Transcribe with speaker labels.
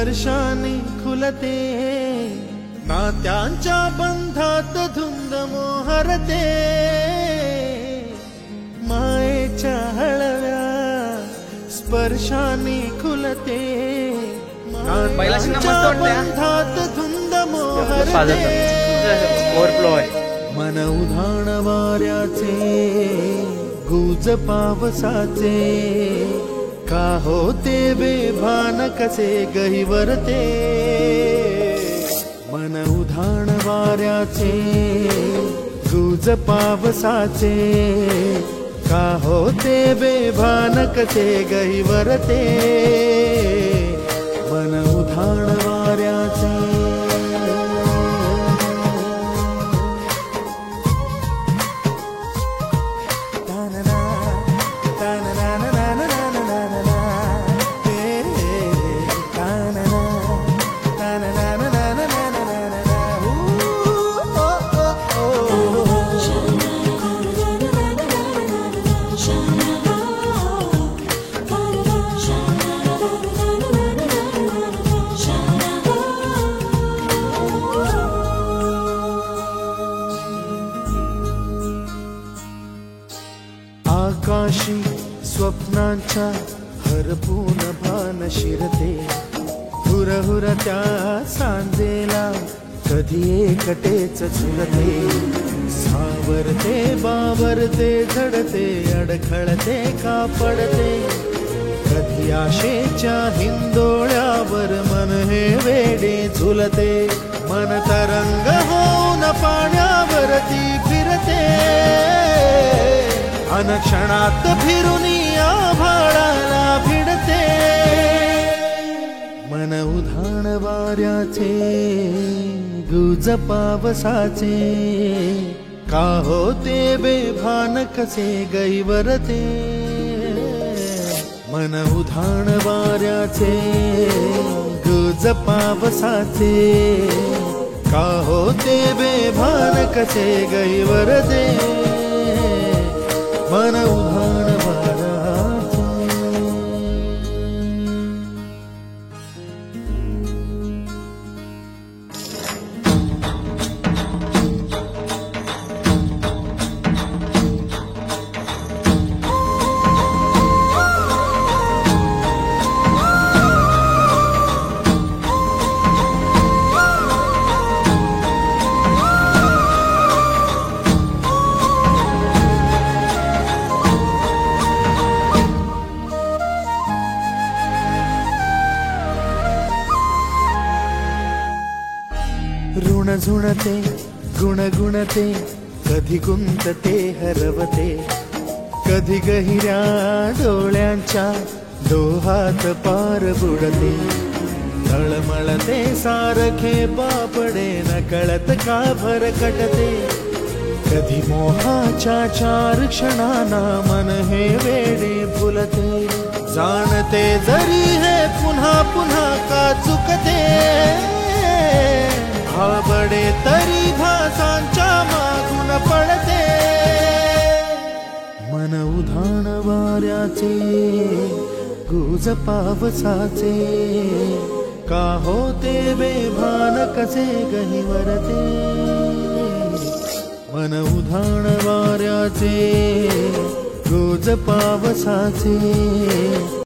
Speaker 1: स्पर्शाने खुलते, नात्यांच्या बंधात धुंद मोहरते, मायेच्या हळव्या स्पर्शाने खुलते, नात्यांच्या बंधात धुंद मोहरते, मन उधाण वाऱ्याचे गुज पावसाचे, का होते बेभान कसे गहिवरते, मन उधाण वाऱ्याचे गुज पावसाचे, का होते बेभान कसे गहिवरते, मन उधाण वाऱ्याचे। आकाशी स्वप्नांच्या हरपून भान शिरते, हुरहुर त्या सांजेला कधी एकटेच झुलते, सावरते बावरते झडते, अडखळते का पडते, कधी आशेच्या हिंदोळ्यावर मन हे वेडे झुलते, मन तरंग होऊन पाण्यावरती फिरते, अनक्षणात फिरुनी आभाळाला भिडते, मन उधाण वाऱ्याचे गुज पावसाचे, का होते बेभान कसे गहिवरते, मन उधाण वाऱ्याचे गुज पावसाचे, का होते बेभान कसे गहिवरते, मन उधाण वाऱ्याचे। ऋण झुणते गुणगुणते, कधी गुंतते हरवते, कधी गहिऱ्या डोळ्यांच्या डोहात पार बुडते, तळमळते सारखे बापडे नकळत का भरकटते, कधी मोहाच्या चार क्षणांना मन हे वेडे भुलते, जाणते जरी हे पुन्हा पुन्हा का चुकते, भाबडे तरी भासांच्या मागून पडते, मन उधाण वाऱ्याचे गुज पावसाचे, का होते बेभान कसे गहिवरते, मन उधाण वाऱ्याचे गुज पावसाचे।